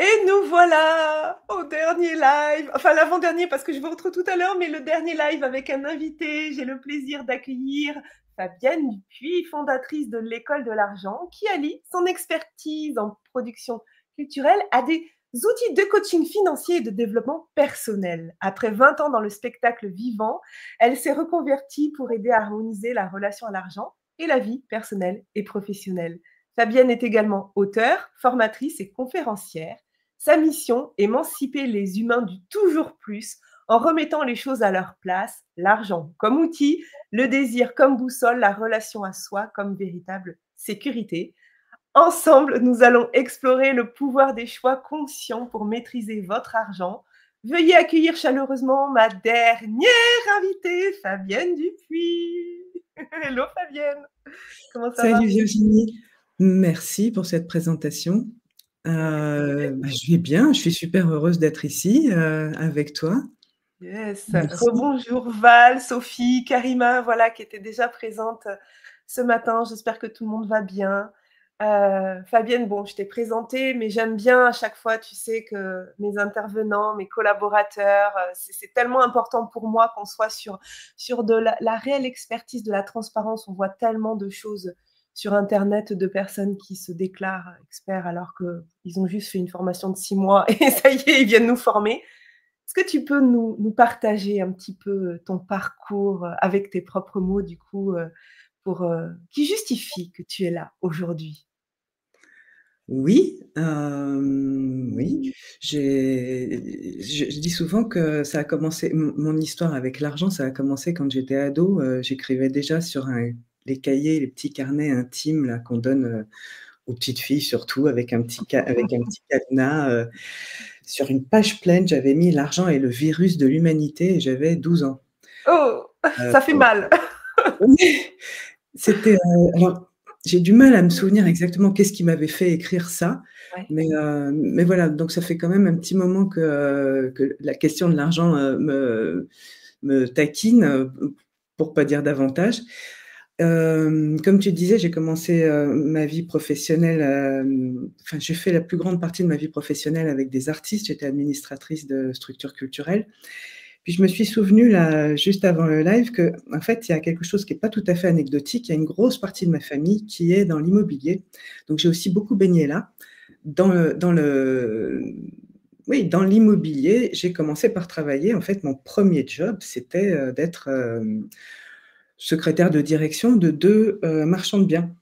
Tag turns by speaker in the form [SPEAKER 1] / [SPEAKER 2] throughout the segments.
[SPEAKER 1] Et nous voilà au dernier live, enfin l'avant-dernier parce que je vous retrouve tout à l'heure, mais le dernier live avec un invité. J'ai le plaisir d'accueillir Fabienne Dupuis, fondatrice de l'École de l'Argent, qui allie son expertise en production culturelle à des outils de coaching financier et de développement personnel. Après 20 ans dans le spectacle vivant, elle s'est reconvertie pour aider à harmoniser la relation à l'argent et la vie personnelle et professionnelle. Fabienne est également auteure, formatrice et conférencière. Sa mission, émanciper les humains du toujours plus en remettant les choses à leur place, l'argent comme outil, le désir comme boussole, la relation à soi comme véritable sécurité. Ensemble, nous allons explorer le pouvoir des choix conscients pour maîtriser votre argent. Veuillez accueillir chaleureusement ma dernière invitée, Fabienne Dupuis. Hello Fabienne, comment ça va?
[SPEAKER 2] Salut Virginie, merci pour cette présentation. Je vais bien, je suis super heureuse d'être ici avec toi.
[SPEAKER 1] Yes.
[SPEAKER 2] Merci.
[SPEAKER 1] Rebonjour Val, Sophie, Karima, voilà, qui étaient déjà présentes ce matin. J'espère que tout le monde va bien. Fabienne, bon, je t'ai présentée, mais j'aime bien à chaque fois, tu sais, que mes intervenants, mes collaborateurs, c'est tellement important pour moi qu'on soit sur de la réelle expertise, de la transparence. On voit tellement de choses sur Internet de personnes qui se déclarent experts alors qu'ils ont juste fait une formation de 6 mois et ça y est, ils viennent nous former. Est-ce que tu peux nous partager un petit peu ton parcours avec tes propres mots, du coup, pour, qui justifie que tu es là aujourd'hui?
[SPEAKER 2] Oui, oui, je dis souvent que ça a commencé, mon histoire avec l'argent, ça a commencé quand j'étais ado. J'écrivais déjà sur les cahiers, les petits carnets intimes là, qu'on donne aux petites filles, surtout avec un petit cadenas. Sur une page pleine, j'avais mis l'argent et le virus de l'humanité et j'avais 12 ans.
[SPEAKER 1] Oh!
[SPEAKER 2] Euh,
[SPEAKER 1] Ça fait mal.
[SPEAKER 2] C'était, alors, j'ai du mal à me souvenir exactement qu'est-ce qui m'avait fait écrire ça,
[SPEAKER 1] Ouais.
[SPEAKER 2] mais voilà, donc ça fait quand même un petit moment que la question de l'argent me taquine, pour pas dire davantage. Comme tu disais, j'ai commencé ma vie professionnelle, enfin, j'ai fait la plus grande partie de ma vie professionnelle avec des artistes. J'étais administratrice de structures culturelles. Puis je me suis souvenue, là, juste avant le live, que, en fait, il y a quelque chose qui n'est pas tout à fait anecdotique. Il y a une grosse partie de ma famille qui est dans l'immobilier. Donc, j'ai aussi beaucoup baigné là. Oui, dans l'immobilier, j'ai commencé par travailler. En fait, mon premier job, c'était d'être secrétaire de direction de deux marchands de biens.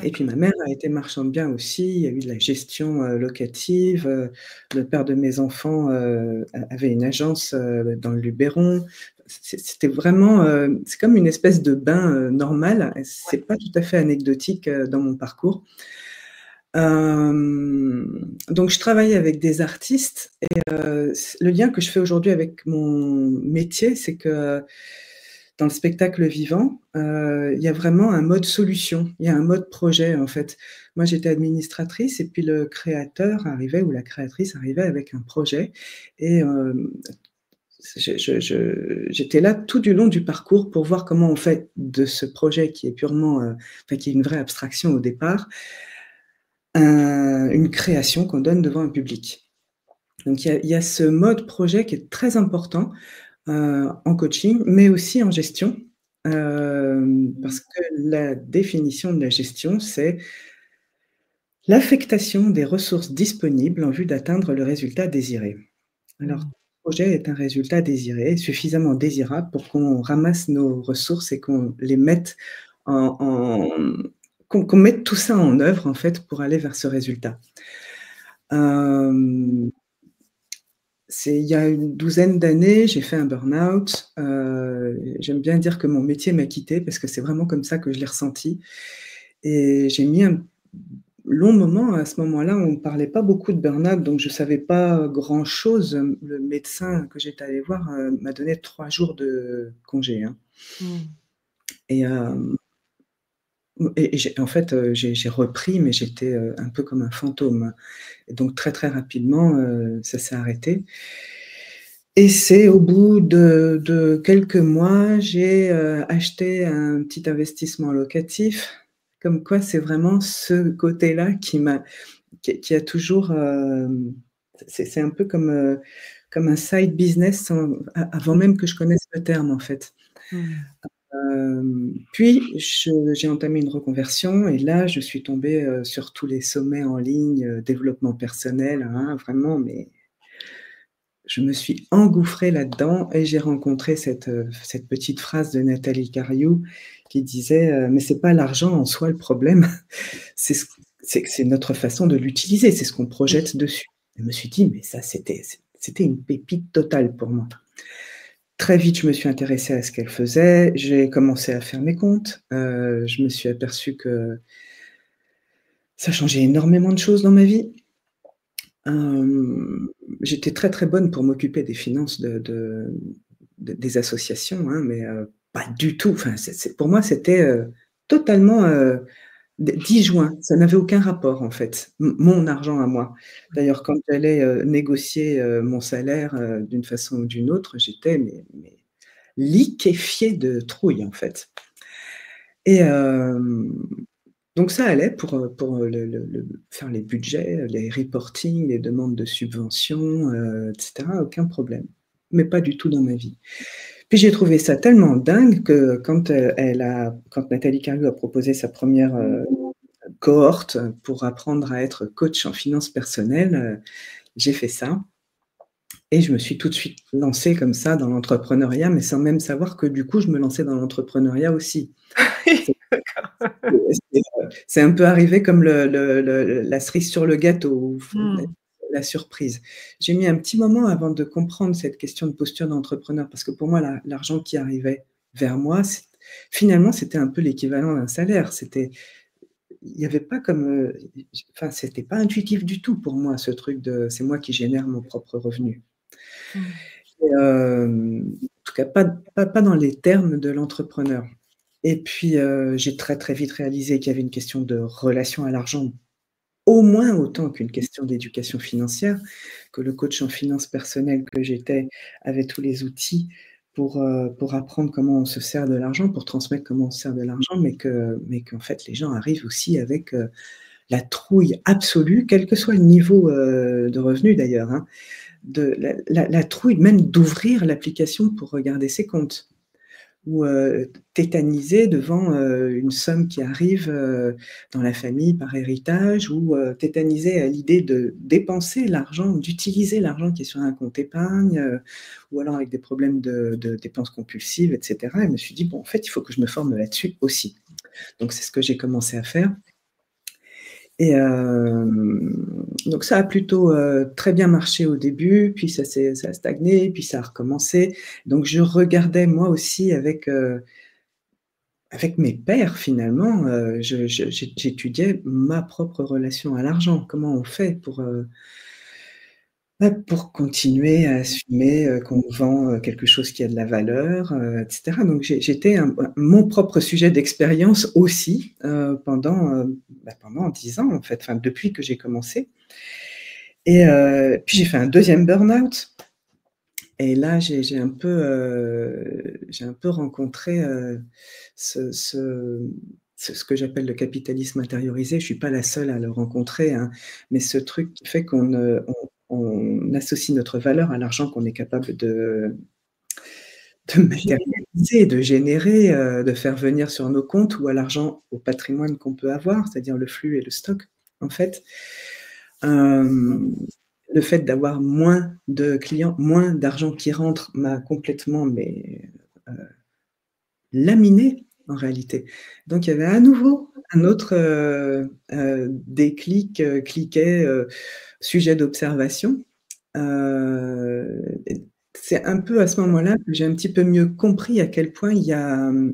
[SPEAKER 2] Et puis
[SPEAKER 1] D'accord.
[SPEAKER 2] ma mère a été marchand de biens aussi, il y a eu de la gestion locative, le père de mes enfants avait une agence dans le Luberon. C'était vraiment, c'est comme une espèce de bain normal,
[SPEAKER 1] Ouais.
[SPEAKER 2] c'est pas tout à fait anecdotique dans mon parcours. Donc je travaillais avec des artistes et le lien que je fais aujourd'hui avec mon métier, c'est que dans le spectacle vivant, il y a vraiment un mode solution, il y a un mode projet en fait. Moi, j'étais administratrice et puis le créateur arrivait ou la créatrice arrivait avec un projet et j'étais là tout du long du parcours pour voir comment on fait de ce projet qui est purement, enfin, qui est une vraie abstraction au départ, une création qu'on donne devant un public. Donc il y a ce mode projet qui est très important en coaching, mais aussi en gestion, parce que la définition de la gestion, c'est l'affectation des ressources disponibles en vue d'atteindre le résultat désiré. Alors,
[SPEAKER 1] Mmh.
[SPEAKER 2] le projet est un résultat désiré, suffisamment désirable pour qu'on ramasse nos ressources et qu'on les mette qu'on mette tout ça en œuvre, en fait, pour aller vers ce résultat. Euh, il y a une douzaine d'années, j'ai fait un burn-out. J'aime bien dire que mon métier m'a quitté parce que c'est vraiment comme ça que je l'ai ressenti. Et j'ai mis un long moment. À ce moment-là, on ne parlait pas beaucoup de burn-out, donc je ne savais pas grand-chose. Le médecin que j'étais allé voir m'a donné 3 jours de congé, hein.
[SPEAKER 1] Mmh.
[SPEAKER 2] Et, en fait, j'ai repris, mais j'étais un peu comme un fantôme. Et donc, très, très rapidement, ça s'est arrêté. Et c'est au bout de quelques mois, j'ai acheté un petit investissement locatif. Comme quoi, c'est vraiment ce côté-là qui m'a... qui a toujours, c'est un peu comme un side business avant
[SPEAKER 1] Mmh.
[SPEAKER 2] même que je connaisse le terme, en fait.
[SPEAKER 1] Mmh.
[SPEAKER 2] Puis j'ai entamé une reconversion et là, je suis tombée, sur tous les sommets en ligne, développement personnel, hein, vraiment, mais je me suis engouffrée là-dedans et j'ai rencontré cette petite phrase de Nathalie Cariou qui disait, «Mais c'est pas l'argent en soi le problème, c'est ce c'est notre façon de l'utiliser, c'est ce qu'on
[SPEAKER 1] Oui.
[SPEAKER 2] projette dessus». Je me suis dit: «Mais ça, c'était une pépite totale pour moi». Très vite, je me suis intéressée à ce qu'elle faisait, j'ai commencé à faire mes comptes, je me suis aperçue que ça changeait énormément de choses dans ma vie. Hem, J'étais très, très bonne pour m'occuper des finances des associations, hein, mais pas du tout, enfin, pour moi, c'était, totalement, disjoint. Ça n'avait aucun rapport, en fait, mon argent à moi. D'ailleurs, quand j'allais, négocier, mon salaire, d'une façon ou d'une autre, j'étais mais liquéfiée de trouille, en fait. Et donc ça allait pour, le faire les budgets, les reporting, les demandes de subventions, et cetera, aucun problème. Mais pas du tout dans ma vie. Puis j'ai trouvé ça tellement dingue que quand Nathalie Cariou a proposé sa première cohorte pour apprendre à être coach en finances personnelles, j'ai fait ça et je me suis tout de suite lancée comme ça dans l'entrepreneuriat, mais sans même savoir que du coup, je me lançais dans l'entrepreneuriat aussi. C'est
[SPEAKER 1] D'accord.
[SPEAKER 2] c'est un peu arrivé comme la cerise sur le gâteau,
[SPEAKER 1] Mmh.
[SPEAKER 2] la surprise. J'ai mis un petit moment avant de comprendre cette question de posture d'entrepreneur parce que pour moi, l'argent qui arrivait vers moi, finalement, c'était un peu l'équivalent d'un salaire. Il y avait pas comme, enfin, c'était pas intuitif du tout pour moi ce truc de: «C'est moi qui génère mon propre revenu».
[SPEAKER 1] Mmh.
[SPEAKER 2] Et en tout cas pas dans les termes de l'entrepreneur. Et puis, j'ai très, très vite réalisé qu'il y avait une question de relation à l'argent, au moins autant qu'une question d'éducation financière, que le coach en finances personnelles que j'étais avait tous les outils pour apprendre comment on se sert de l'argent, pour transmettre comment on se sert de l'argent, mais qu'en fait les gens arrivent aussi avec, la trouille absolue, quel que soit le niveau, de revenu d'ailleurs, hein, de la trouille même d'ouvrir l'application pour regarder ses comptes ou tétanisé devant, une somme qui arrive, dans la famille par héritage ou tétanisé à l'idée de dépenser l'argent, d'utiliser l'argent qui est sur un compte épargne, ou alors avec des problèmes de dépenses compulsives et cetera. Et je me suis dit: «Bon, en fait, il faut que je me forme là-dessus aussi». Donc c'est ce que j'ai commencé à faire. Et donc ça a plutôt, très bien marché au début, puis ça a stagné, puis ça a recommencé. Donc je regardais moi aussi avec mes pairs finalement, j'étudiais ma propre relation à l'argent. Comment on fait pour continuer à assumer, qu'on vend, quelque chose qui a de la valeur, et cetera. Donc j'étais mon propre sujet d'expérience aussi, pendant 10 ans en fait, enfin depuis que j'ai commencé. Et puis j'ai fait un deuxième burn-out et là j'ai un peu rencontré, ce ce ce que j'appelle le capitalisme intériorisé. Je suis pas la seule à le rencontrer, hein, mais ce truc qui fait on associe notre valeur à l'argent qu'on est capable de
[SPEAKER 1] Génial.
[SPEAKER 2] matérialiser, de générer, de faire venir sur nos comptes ou à l'argent, au patrimoine qu'on peut avoir, c'est-à-dire le flux et le stock, en fait. Hem, le fait d'avoir moins de clients, moins d'argent qui rentre m'a complètement heu, laminée en réalité. Donc il y avait à nouveau un autre, déclic, cliquet, sujet d'observation. Et c'est un peu à ce moment-là que j'ai un petit peu mieux compris à quel point je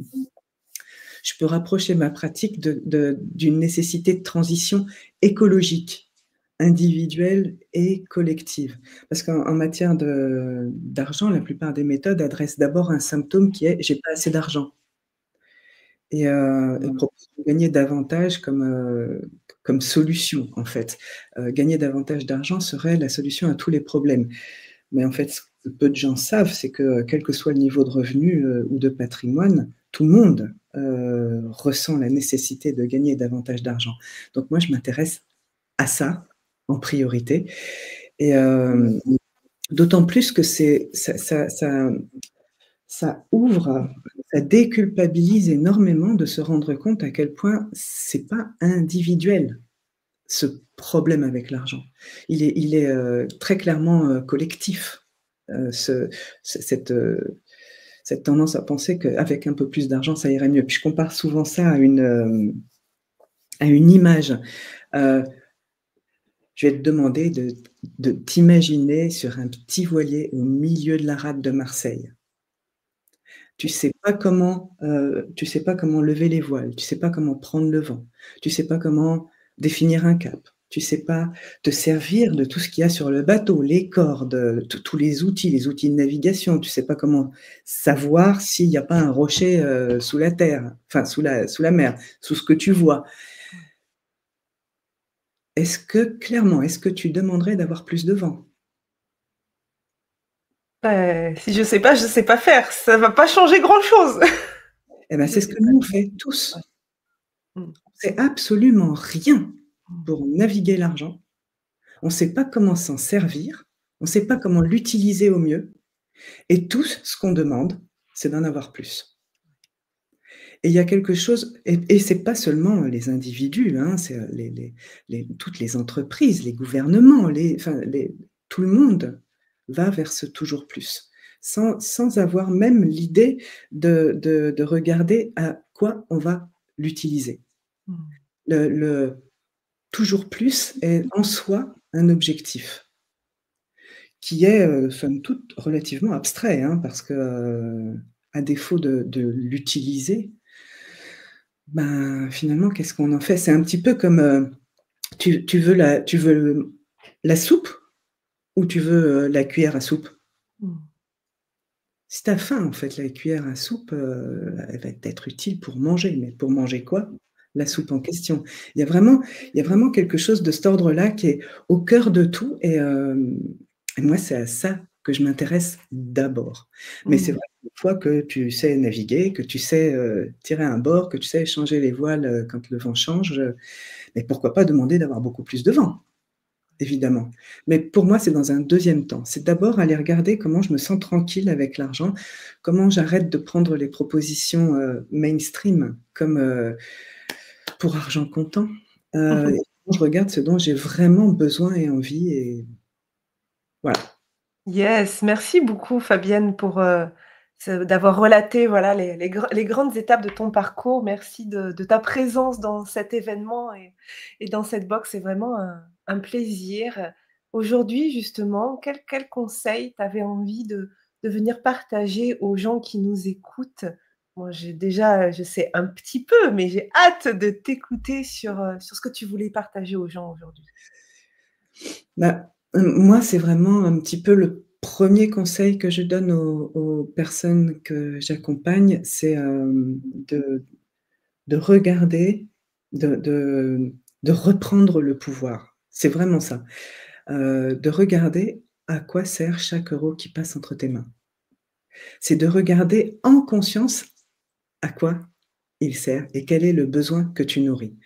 [SPEAKER 2] peux rapprocher ma pratique d'une nécessité de transition écologique, individuelle et collective. Parce qu'en matière d'argent, la plupart des méthodes adressent d'abord un symptôme qui est: «J'ai pas assez d'argent» et proposent de gagner davantage comme solution, en fait. Gagner davantage d'argent serait la solution à tous les problèmes. Mais en fait, ce que peu de gens savent, c'est que, quel que soit le niveau de revenu, ou de patrimoine, tout le monde, ressent la nécessité de gagner davantage d'argent. Donc moi, je m'intéresse à ça en priorité. Et d'autant plus que ça ouvre, ça déculpabilise énormément de se rendre compte à quel point c'est pas individuel, ce problème avec l'argent. Il est très clairement collectif. Cette tendance à penser qu'avec un peu plus d'argent, ça irait mieux. Puis je compare souvent ça à une image. Je vais te demander de t'imaginer sur un petit voilier au milieu de la rade de Marseille. Tu sais pas comment lever les voiles, tu sais pas comment prendre le vent, tu sais pas comment définir un cap, tu sais pas te servir de tout ce qu'il y a sur le bateau, les cordes, tous les outils de navigation, tu sais pas comment savoir s'il y a pas un rocher, sous la terre, enfin sous la mer, sous ce que tu vois. Est-ce que tu demanderais d'avoir plus de vent?
[SPEAKER 1] Si je sais pas faire. Ça va pas changer grand-chose.
[SPEAKER 2] Eh ben,
[SPEAKER 1] Je
[SPEAKER 2] c'est ce
[SPEAKER 1] sais
[SPEAKER 2] que
[SPEAKER 1] pas.
[SPEAKER 2] nous on fait
[SPEAKER 1] Ouais.
[SPEAKER 2] tous.
[SPEAKER 1] Mmh.
[SPEAKER 2] On sait absolument rien
[SPEAKER 1] Mmh.
[SPEAKER 2] pour naviguer l'argent. On ne sait pas comment s'en servir, on ne sait pas comment l'utiliser au mieux et tout ce qu'on demande, c'est d'en avoir plus. Et il y a quelque chose et c'est pas seulement les individus, hein, c'est, les toutes les entreprises, les gouvernements, tout le monde va vers ce toujours plus, sans avoir même l'idée de regarder à quoi on va l'utiliser.
[SPEAKER 1] Mmh.
[SPEAKER 2] Le toujours plus est en soi un objectif. Qui est, somme toute relativement abstrait, hein, parce que, à défaut de l'utiliser, ben, finalement, qu'est-ce qu'on en fait? C'est un petit peu comme, tu veux la soupe ou tu veux, la cuillère à soupe?
[SPEAKER 1] Mmh.
[SPEAKER 2] Si tu as faim, en fait, la cuillère à soupe, elle va t'être utile pour manger, mais pour manger quoi? La soupe en question. Il y a vraiment il y a vraiment quelque chose de cet ordre-là qui est au cœur de tout et moi, c'est à ça que je m'intéresse d'abord. Mais c'est
[SPEAKER 1] Mmh.
[SPEAKER 2] vrai qu'une fois que tu sais naviguer, que tu sais, tirer un bord, que tu sais changer les voiles, quand le vent change, mais pourquoi pas demander d'avoir beaucoup plus de vent? Évidemment. Mais pour moi, c'est dans un deuxième temps. C'est d'abord aller regarder comment je me sens tranquille avec l'argent, comment j'arrête de prendre les propositions, mainstream comme, pour argent comptant, et je regarde ce dont j'ai vraiment besoin et envie et voilà.
[SPEAKER 1] Yes, merci beaucoup Fabienne pour, ce d'avoir relaté, voilà, les grandes étapes de ton parcours. Merci de ta présence dans cet événement et dans cette box. C'est vraiment un plaisir. Aujourd'hui, justement, quel conseil tu avais envie de venir partager aux gens qui nous écoutent? Moi, j'ai déjà, je sais un petit peu, mais j'ai hâte de t'écouter sur ce que tu voulais partager aux gens aujourd'hui.
[SPEAKER 2] Bah, moi, c'est vraiment un petit peu le premier conseil que je donne aux personnes que j'accompagne, c'est, de regarder, de de de reprendre le pouvoir. C'est vraiment ça. De regarder à quoi sert chaque euro qui passe entre tes mains. C'est de regarder en conscience à quoi il sert et quel est le besoin que tu nourris.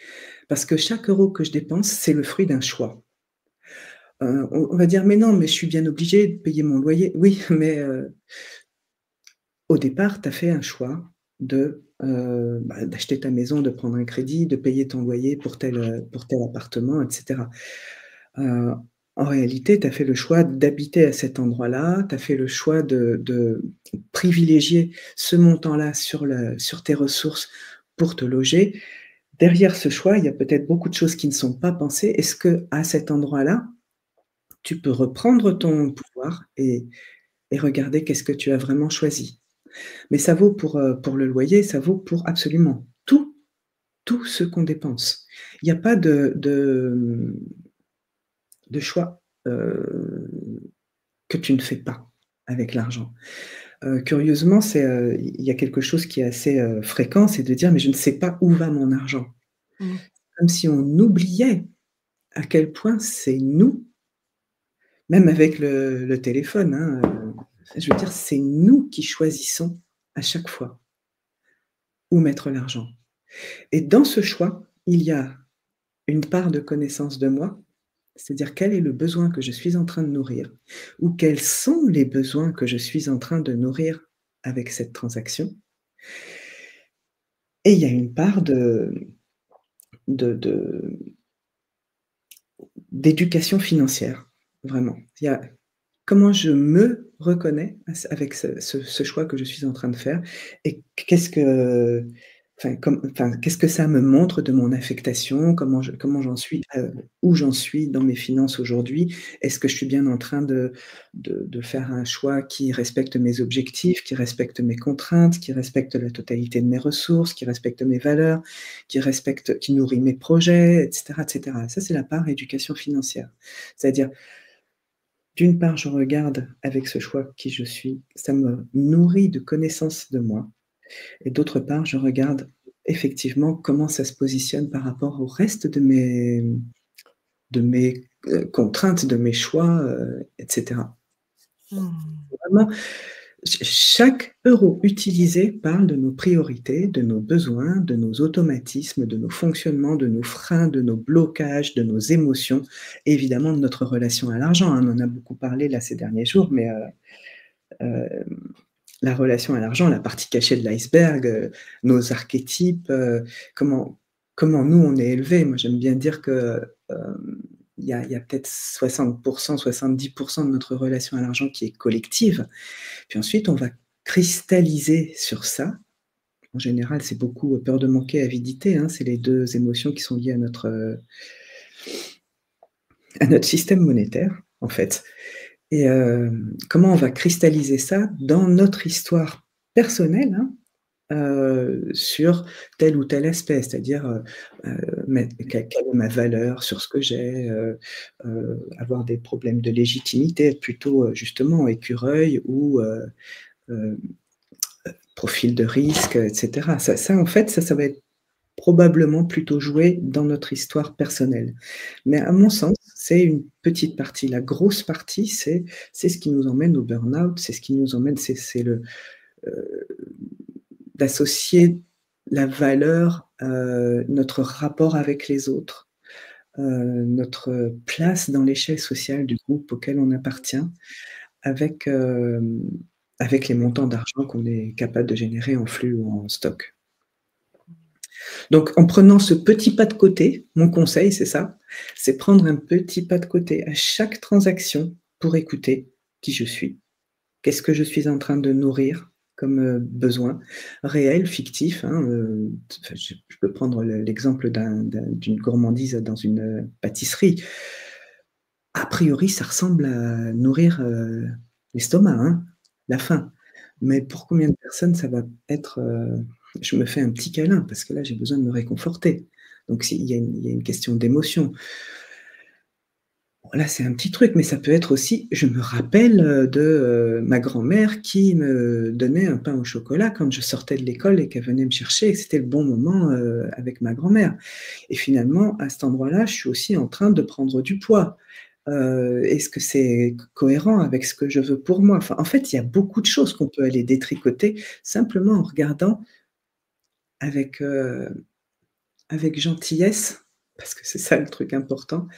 [SPEAKER 2] Parce que chaque euro que je dépense, c'est le fruit d'un choix. On va dire: «Mais non, mais je suis bien obligé de payer mon loyer». Oui, mais au départ, tu as fait un choix d'acheter ta maison, de prendre un crédit, de payer ton loyer pour tel appartement et cetera. Heu, En réalité, tu as fait le choix d'habiter à cet endroit-là, tu as fait le choix de privilégier ce montant-là sur tes ressources pour te loger. Derrière ce choix, il y a peut-être beaucoup de choses qui ne sont pas pensées. Est-ce qu'à cet endroit-là, tu peux reprendre ton pouvoir et regarder qu'est-ce que tu as vraiment choisi? Mais ça vaut pour le loyer, ça vaut pour absolument tout ce qu'on dépense. Il y a pas de choix, que tu ne fais pas avec l'argent. Curieusement, il y a quelque chose qui est assez, fréquent, c'est de dire: «Mais je ne sais pas où va mon argent».
[SPEAKER 1] Mmh.
[SPEAKER 2] Comme si on oubliait à quel point c'est nous, même avec le téléphone, hein, je veux dire, c'est nous qui choisissons à chaque fois où mettre l'argent et dans ce choix, il y a une part de connaissance de moi C'est-à-dire quel est le besoin que je suis en train de nourrir ou quels sont les besoins que je suis en train de nourrir avec cette transaction. Et il y a une part de d'éducation financière, vraiment. Il y a comment je me reconnais avec ce choix que je suis en train de faire et qu'est-ce que qu'est-ce que ça me montre de mon affectation? Comment j'en suis, où j'en suis dans mes finances aujourd'hui? Est-ce que je suis bien en train de faire un choix qui respecte mes objectifs, qui respecte mes contraintes, qui respecte la totalité de mes ressources, qui respecte mes valeurs, qui nourrit mes projets, et cetera, et cetera. Ça, c'est la part éducation financière. C'est-à-dire, d'une part, je regarde avec ce choix qui je suis, ça me nourrit de connaissances de moi et d'autre part, je regarde effectivement comment ça se positionne par rapport au reste de mes contraintes, de mes choix, et cetera.
[SPEAKER 1] Mmh.
[SPEAKER 2] Vraiment, chaque euro utilisé parle de nos priorités, de nos besoins, de nos automatismes, de nos fonctionnements, de nos freins, de nos blocages, de nos émotions et évidemment de notre relation à l'argent, hein. On en a beaucoup parlé là ces derniers jours, mais la relation à l'argent, la partie cachée de l'iceberg, nos archétypes, comment nous on est élevés. Moi j'aime bien dire que, il y a peut-être 60 70 de notre relation à l'argent qui est collective. Puis ensuite on va cristalliser sur ça. En général, c'est beaucoup peur de manquer, avidité, hein, c'est les 2 émotions qui sont liées à notre système monétaire, en fait. Et comment on va cristalliser ça dans notre histoire personnelle, hein, sur tel ou tel aspect, c'est-à-dire, quelle est ma valeur sur ce que j'ai, avoir des problèmes de légitimité, être plutôt, justement écureuil ou heu, profil de risque, et cetera. Ça en fait, ça va être probablement plutôt joué dans notre histoire personnelle. Mais à mon sens, c'est une petite partie. La grosse partie, c'est ce qui nous emmène au burn-out, c'est ce qui nous emmène c'est heu, d'associer la valeur, notre rapport avec les autres, notre place dans l'échelle sociale du groupe auquel on appartient avec, avec les montants d'argent qu'on est capable de générer en flux ou en stock. Donc en prenant ce petit pas de côté, mon conseil, c'est ça, c'est prendre un petit pas de côté à chaque transaction pour écouter qui je suis. Qu'est-ce que je suis en train de nourrir comme, besoin réel, fictif, hein, enfin je peux prendre l'exemple d'une gourmandise dans une, pâtisserie. A priori, ça ressemble à nourrir, l'estomac, hein, la faim. Mais pour combien de personnes ça va être, je me fais un petit câlin parce que là, j'ai besoin de me réconforter. Donc il y a une question d'émotion. Voilà, c'est un petit truc, mais ça peut être aussi, je me rappelle, de, ma grand-mère qui me donnait un pain au chocolat quand je sortais de l'école et qu'elle venait me chercher et que c'était le bon moment, avec ma grand-mère. Et finalement, à cet endroit-là, je suis aussi en train de prendre du poids. Est-ce que c'est cohérent avec ce que je veux pour moi? Enfin, en fait, il y a beaucoup de choses qu'on peut aller détricoter simplement en regardant avec, avec gentillesse, parce que c'est ça le truc important,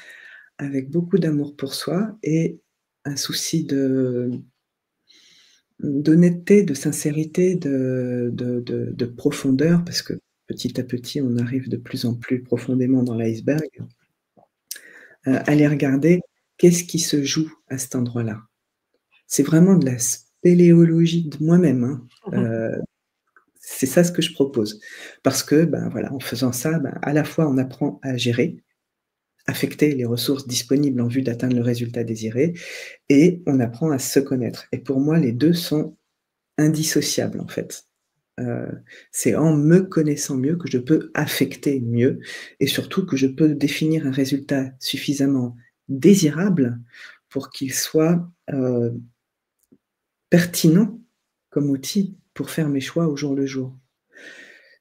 [SPEAKER 2] avec beaucoup d'amour pour soi et un souci d'honnêteté, de sincérité, de profondeur, parce que petit à petit, on arrive de plus en plus profondément dans l'iceberg. Aller regarder qu'est-ce qui se joue à cet endroit-là. C'est vraiment de la spéléologie de moi-même, hein, c'est ça ce que je propose. Parce que, ben, voilà, en faisant ça, ben, à la fois on apprend à gérer, affecter les ressources disponibles en vue d'atteindre le résultat désiré et on apprend à se connaître et pour moi, les 2 sont indissociables, en fait. Heu, c'est en me connaissant mieux que je peux affecter mieux et surtout que je peux définir un résultat suffisamment désirable pour qu'il soit, pertinent comme outil pour faire mes choix au jour le jour.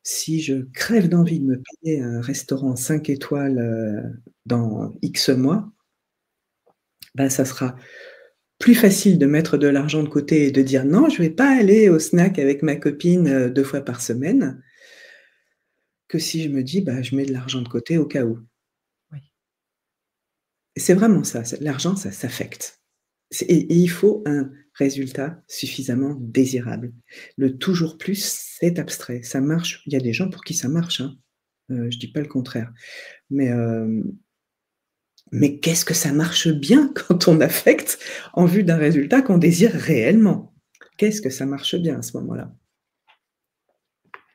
[SPEAKER 2] Si je crève d'envie de me payer un restaurant 5 étoiles, dans X mois, bah, ça sera plus facile de mettre de l'argent de côté et de dire: «Non, je vais pas aller au snack avec ma copine, 2 fois par semaine», que si je me dis: «Bah, je mets de l'argent de côté au cas où».
[SPEAKER 1] Oui.
[SPEAKER 2] C'est vraiment ça, l'argent, ça s'affecte. Et il faut un résultat suffisamment désirable. Le toujours plus, c'est abstrait. Ça marche, il y a des gens pour qui ça marche, hein, je dis pas le contraire. Mais, mais qu'est-ce que ça marche bien quand on affecte en vue d'un résultat qu'on désire réellement? Qu'est-ce que ça marche bien à ce moment-là?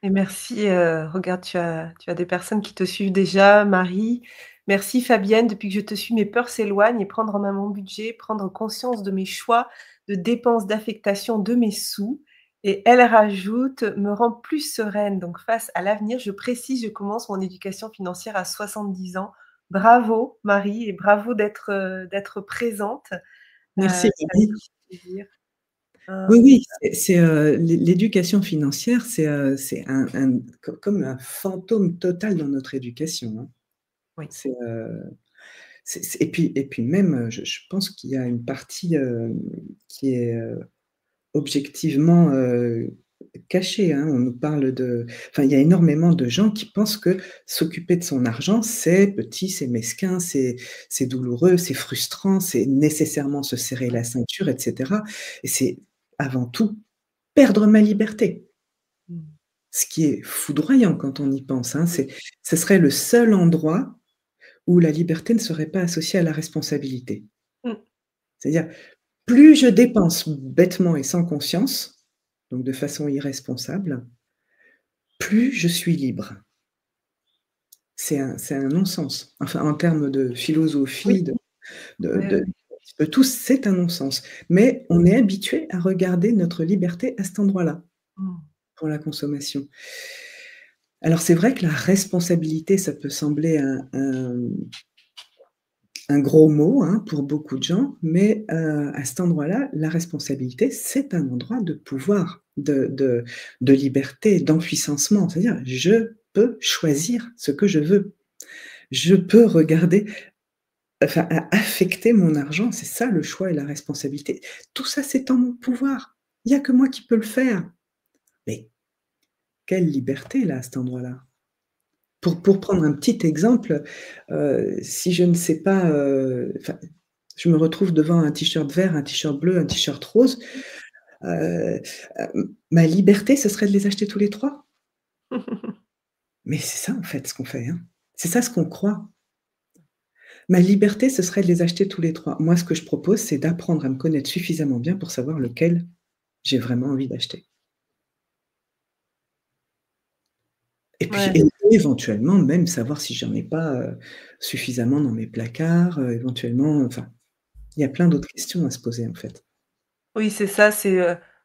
[SPEAKER 1] Et merci, regarde, tu as des personnes qui te suivent déjà, Marie. Merci Fabienne, depuis que je te suis, mes peurs s'éloignent et prendre en main mon budget, prendre conscience de mes choix de dépenses, d'affectation de mes sous. Et elle rajoute: «Me rend plus sereine, donc face à l'avenir, je précise, je commence mon éducation financière à 70 ans». Bravo Marie et bravo d'être présente,
[SPEAKER 2] Merci
[SPEAKER 1] ça me
[SPEAKER 2] Marie.
[SPEAKER 1] fait plaisir.
[SPEAKER 2] Oui,
[SPEAKER 1] Hein,
[SPEAKER 2] oui, l'éducation financière, c'est comme un fantôme total dans notre éducation, hein.
[SPEAKER 1] oui.
[SPEAKER 2] C'est, et puis même, je pense qu'il y a une partie, qui est, objectivement, cachée, hein. On nous parle enfin, il y a énormément de gens qui pensent que s'occuper de son argent, c'est petit, c'est mesquin, c'est douloureux, c'est frustrant, c'est nécessairement se serrer la ceinture et cetera, et c'est avant tout perdre ma liberté.
[SPEAKER 1] Mmh.
[SPEAKER 2] Ce qui est foudroyant quand on y pense, hein. Ce serait le seul endroit où la liberté ne serait pas associée à la responsabilité.
[SPEAKER 1] Mmh.
[SPEAKER 2] C'est-à-dire, plus je dépense bêtement et sans conscience, donc de façon irresponsable, plus je suis libre. C'est un non-sens. Enfin, en termes de
[SPEAKER 1] Oui,
[SPEAKER 2] philosophie,
[SPEAKER 1] oui, oui, oui.
[SPEAKER 2] de tout, c'est un non-sens. Mais on est habitué à regarder notre liberté à cet endroit-là,
[SPEAKER 1] Mmh.
[SPEAKER 2] pour la consommation. Alors c'est vrai que la responsabilité, ça peut sembler un gros mot, hein, pour beaucoup de gens, mais à cet endroit-là, la responsabilité, c'est un endroit de pouvoir, de liberté, d'enpuissancement. C'est-à-dire, je peux choisir ce que je veux. Je peux regarder, enfin, affecter mon argent, c'est ça le choix et la responsabilité. Tout ça, c'est en mon pouvoir. Il y a que moi qui peux le faire. Mais quelle liberté là, à cet endroit-là? Pour prendre un petit exemple, si je ne sais pas, enfin, je me retrouve devant un t-shirt vert, un t-shirt bleu, un t-shirt rose, ma liberté, ce serait de les acheter tous les 3. Mais c'est ça, en fait, ce qu'on fait, hein. C'est ça ce qu'on croit. Ma liberté, ce serait de les acheter tous les 3. Moi, ce que je propose, c'est d'apprendre à me connaître suffisamment bien pour savoir lequel j'ai vraiment envie d'acheter. Et puis
[SPEAKER 1] Ouais.
[SPEAKER 2] et éventuellement même savoir si j'en ai pas, suffisamment dans mes placards, éventuellement, enfin, il y a plein d'autres questions à se poser, en fait.
[SPEAKER 1] Oui, c'est ça, c'est,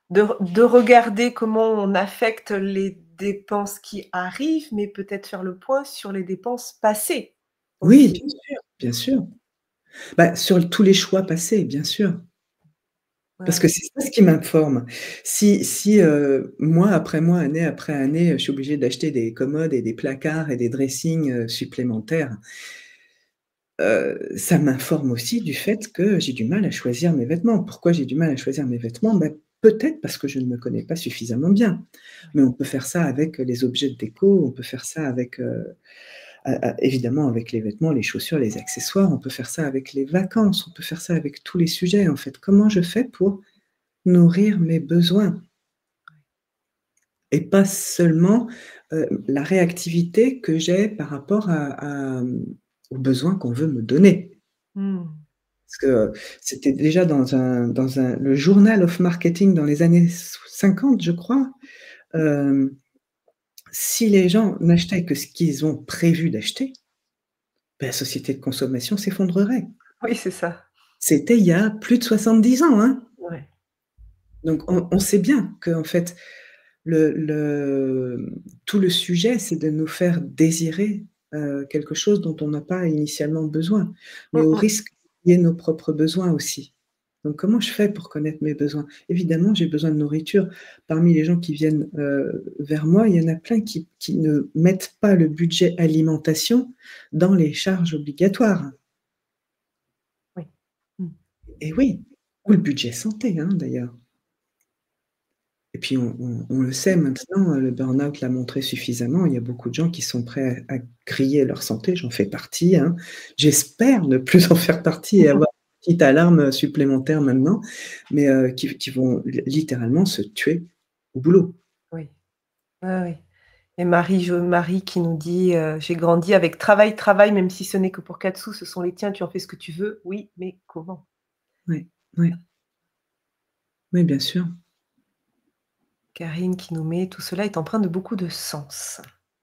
[SPEAKER 1] de regarder comment on affecte les dépenses qui arrivent, mais peut-être faire le point sur les dépenses passées
[SPEAKER 2] Oui,
[SPEAKER 1] aussi.
[SPEAKER 2] bien sûr, bien sûr. Bah, sur tous les choix passés, bien sûr, parce que
[SPEAKER 1] Ouais.
[SPEAKER 2] c'est ça ce qui m'informe. Si, mois après mois, année après année, je suis obligée d'acheter des commodes et des placards et des dressings, supplémentaires, ça m'informe aussi du fait que j'ai du mal à choisir mes vêtements. Pourquoi j'ai du mal à choisir mes vêtements? Bah, peut-être parce que je ne me connais pas suffisamment bien. Mais on peut faire ça avec les objets de déco, on peut faire ça avec, évidemment avec les vêtements, les chaussures, les accessoires, on peut faire ça avec les vacances, on peut faire ça avec tous les sujets, en fait. Comment je fais pour nourrir mes besoins? Et pas seulement, la réactivité que j'ai par rapport aux besoins qu'on veut me donner.
[SPEAKER 1] Mmh.
[SPEAKER 2] Parce que c'était déjà dans le Journal of Marketing dans les années 50, je crois, hem, si les gens n'achetaient que ce qu'ils ont prévu d'acheter, bah, la société de consommation s'effondrerait.
[SPEAKER 1] Oui, c'est ça.
[SPEAKER 2] C'était il y a plus de 70 ans, hein.
[SPEAKER 1] Ouais.
[SPEAKER 2] Donc on sait bien qu'en fait, tout le sujet, c'est de nous faire désirer, quelque chose dont on n'a pas initialement besoin, mais
[SPEAKER 1] Mmh
[SPEAKER 2] au
[SPEAKER 1] mh.
[SPEAKER 2] risque d'oublier nos propres besoins aussi. Donc comment je fais pour connaître mes besoins? Évidemment, j'ai besoin de nourriture. Parmi les gens qui viennent, vers moi, il y en a plein qui ne mettent pas le budget alimentation dans les charges obligatoires.
[SPEAKER 1] Oui. Mmh.
[SPEAKER 2] Et oui, ou le budget santé, hein, d'ailleurs. Et puis on le sait maintenant, le burn-out l'a montré suffisamment, il y a beaucoup de gens qui sont prêts à griller leur santé, j'en fais partie, hein. J'espère ne plus en faire partie et avoir une petite alarme supplémentaire maintenant, mais qui vont littéralement se tuer au boulot.
[SPEAKER 1] Oui. Ouais, oui. Et Marie qui nous dit, «J'ai grandi avec travail, travail, même si ce n'est que pour 4 sous, ce sont les tiens, tu en fais ce que tu veux». Oui, mais comment?
[SPEAKER 2] Oui, oui, oui, bien sûr.
[SPEAKER 1] Karine qui nous met: «Tout cela est empreint de beaucoup de sens».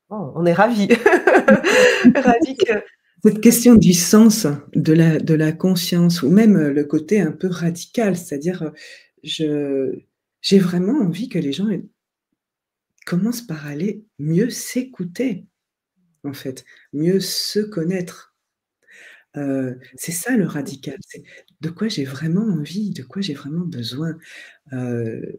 [SPEAKER 1] Oh, on est ravis. Ravis que
[SPEAKER 2] Cette question du sens, de la conscience ou même, le côté un peu radical, c'est-à-dire, je j'ai vraiment envie que les gens commencent par aller mieux s'écouter, en fait, mieux se connaître. C'est ça le radical, c'est de quoi j'ai vraiment envie, de quoi j'ai vraiment besoin. Heu,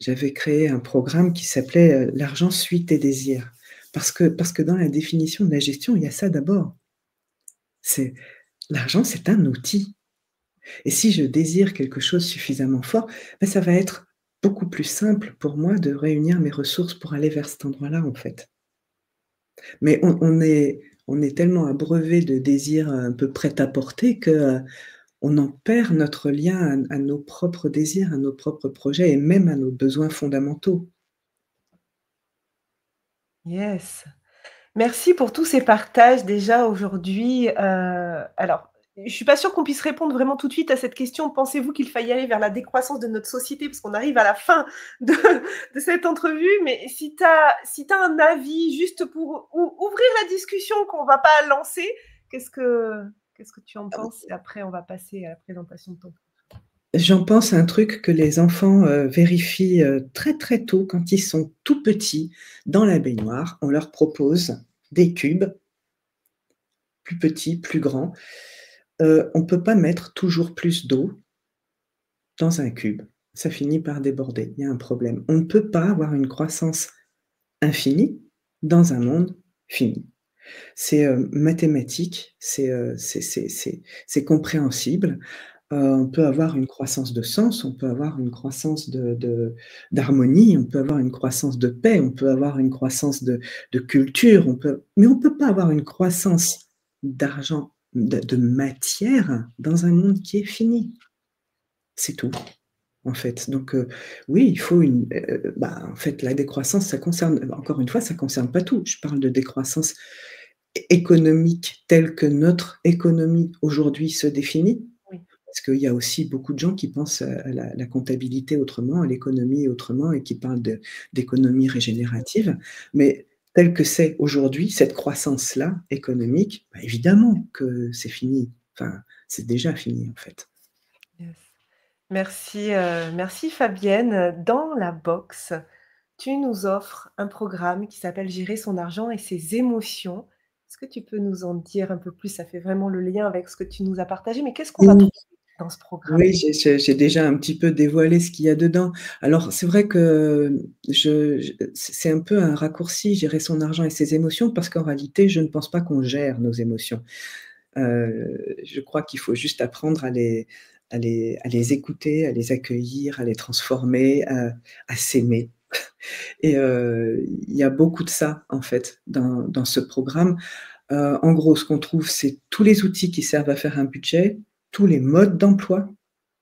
[SPEAKER 2] J'avais créé un programme qui s'appelait, «L'argent suit tes désirs». Parce que dans la définition de la gestion, il y a ça d'abord. C'est l'argent, c'est un outil. Et si je désire quelque chose suffisamment fort, bah, ça va être beaucoup plus simple pour moi de réunir mes ressources pour aller vers cet endroit-là, en fait. Mais on est tellement abreuvé de désirs un peu prêt-à-porter que, on en perd notre lien à nos propres désirs, à nos propres projets et même à nos besoins fondamentaux.
[SPEAKER 1] yes. Merci pour tous ces partages déjà aujourd'hui. Alors, je suis pas sûre qu'on puisse répondre vraiment tout de suite à cette question. Pensez-vous qu'il faille aller vers la décroissance de notre société? Parce qu'on arrive à la fin de de cette entrevue, mais si tu as un avis juste pour ouvrir la discussion qu'on va pas lancer, qu'est-ce que qu'est-ce que tu en penses? Et après on va passer à la présentation de ton
[SPEAKER 2] J'en pense à un truc que les enfants, vérifient, très, très tôt quand ils sont tout petits dans la baignoire. On leur propose des cubes, plus petits, plus grands. On ne peut pas mettre toujours plus d'eau dans un cube. Ça finit par déborder, il y a un problème. On ne peut pas avoir une croissance infinie dans un monde fini. C'est, mathématique, c'est compréhensible. On peut avoir une croissance de sens, on peut avoir une croissance d'harmonie, on peut avoir une croissance de paix, on peut avoir une croissance de culture, mais on peut pas avoir une croissance d'argent, de matière dans un monde qui est fini. C'est tout, en fait. Donc, oui, il faut en fait, la décroissance, ça concerne encore une fois, ça concerne pas tout. Je parle de décroissance économique telle que notre économie aujourd'hui se définit.
[SPEAKER 1] oui.
[SPEAKER 2] Parce qu'il y a aussi beaucoup de gens qui pensent à la comptabilité autrement, à l'économie autrement et qui parlent d'économie régénérative. Mais telle que c'est aujourd'hui, cette croissance-là économique, bah, évidemment que c'est fini. Enfin, c'est déjà fini, en fait.
[SPEAKER 1] Yes. Merci, merci Fabienne. Dans la box, tu nous offres un programme qui s'appelle «Gérer son argent et ses émotions». Est-ce que tu peux nous en dire un peu plus? Ça fait vraiment le lien avec ce que tu nous as partagé, mais qu'est-ce qu'on va
[SPEAKER 2] Oui.
[SPEAKER 1] trouver dans ce programme?
[SPEAKER 2] Oui, j'ai déjà un petit peu dévoilé ce qu'il y a dedans. Alors c'est vrai que c'est un peu un raccourci, gérer son argent et ses émotions, parce qu'en réalité, je ne pense pas qu'on gère nos émotions. Je crois qu'il faut juste apprendre à les écouter, à les accueillir, à les transformer, à s'aimer et il y a beaucoup de ça, en fait, dans ce programme. En gros, ce qu'on trouve, c'est tous les outils qui servent à faire un budget, tous les modes d'emploi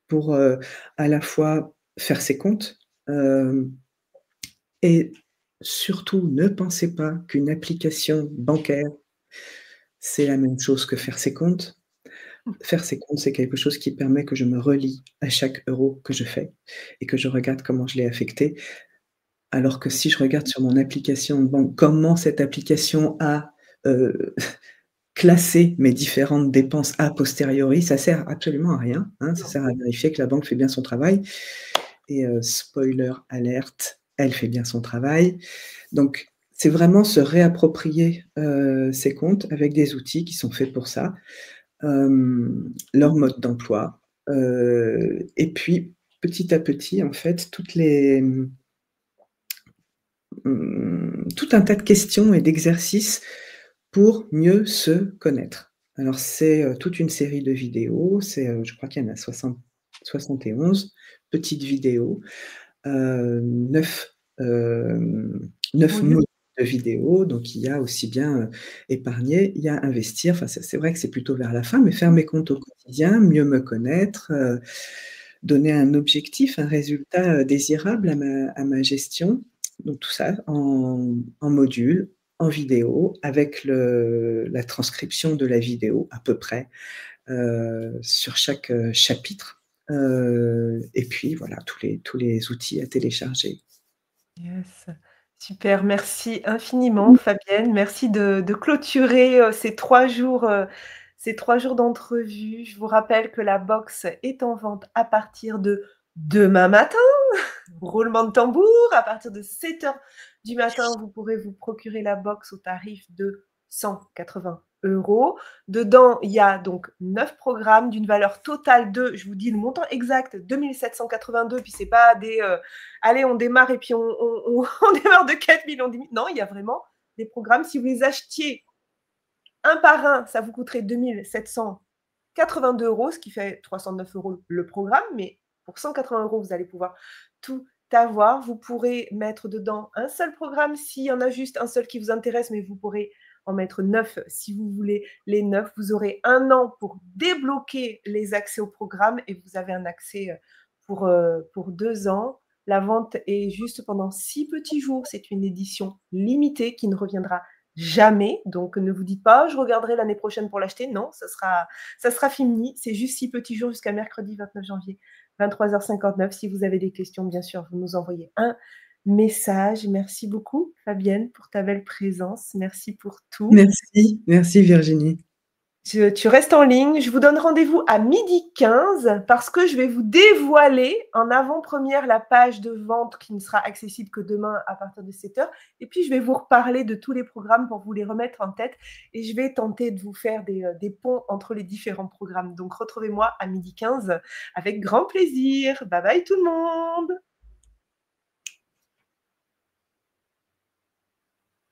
[SPEAKER 2] pour, à la fois faire ses comptes, hem et surtout ne pensez pas qu'une application bancaire, c'est la même chose que faire ses comptes. Faire ses comptes, c'est quelque chose qui permet que je me relie à chaque euro que je fais et que je regarde comment je l'ai affecté. Alors que si je regarde sur mon application de banque, comment cette application a, heu, classé mes différentes dépenses a posteriori, ça sert absolument à rien, hein. Ça sert à vérifier que la banque fait bien son travail et spoiler alert, elle fait bien son travail. Donc c'est vraiment se réapproprier, ses comptes avec des outils qui sont faits pour ça. Leur mode d'emploi, et puis petit à petit, en fait, tout un tas de questions et d'exercices pour mieux se connaître. Alors c'est, toute une série de vidéos, je crois qu'il y en a 71 petites vidéos, 9, 9
[SPEAKER 1] Modules.
[SPEAKER 2] modules de vidéo, donc il y a aussi bien, épargner, il y a investir, enfin c'est vrai que c'est plutôt vers la fin, mais faire mes comptes au quotidien, mieux me connaître, donner un objectif, un résultat, désirable à ma gestion. Donc tout ça en module, en vidéo, avec la transcription de la vidéo à peu près, sur chaque, chapitre, et puis voilà, tous les outils à télécharger.
[SPEAKER 1] Yes. Super, merci infiniment Fabienne. Merci de clôturer, ces 3 jours d'entrevue. Je vous rappelle que la box est en vente à partir de demain matin. Roulement de tambour, à partir de 7 heures du matin, vous pourrez vous procurer la box au tarif de 180 €. Dedans, il y a donc 9 programmes d'une valeur totale de, je vous dis le montant exact, 2 782, puis c'est pas des, allez, on démarre et puis on démarre de 4 000, on dit non, il y a vraiment des programmes. Si vous les achetiez un par un, ça vous coûterait 2 782 €, ce qui fait 309 € le programme, mais pour 180 €, vous allez pouvoir tout avoir. Vous pourrez mettre dedans un seul programme s'il y en a juste un seul qui vous intéresse, mais vous pourrez en mettre 9 si vous voulez les 9. Vous aurez 1 an pour débloquer les accès au programme et vous avez un accès, pour 2 ans. La vente est juste pendant 6 petits jours. C'est une édition limitée qui ne reviendra jamais. Donc ne vous dites pas: «Je regarderai l'année prochaine pour l'acheter». Non, ça sera fini. C'est juste 6 petits jours jusqu'à mercredi 29 janvier, 23h59. Si vous avez des questions, bien sûr, vous nous envoyez un message. Merci beaucoup Fabienne pour ta belle présence. Merci pour tout.
[SPEAKER 2] Merci, merci Virginie.
[SPEAKER 1] Tu restes en ligne. Je vous donne rendez-vous à 12h15 parce que je vais vous dévoiler en avant-première la page de vente qui ne sera accessible que demain à partir de 7 heures. Et puis, je vais vous reparler de tous les programmes pour vous les remettre en tête. Et je vais tenter de vous faire des ponts entre les différents programmes. Donc, retrouvez-moi à 12h15 avec grand plaisir. Bye bye tout le monde.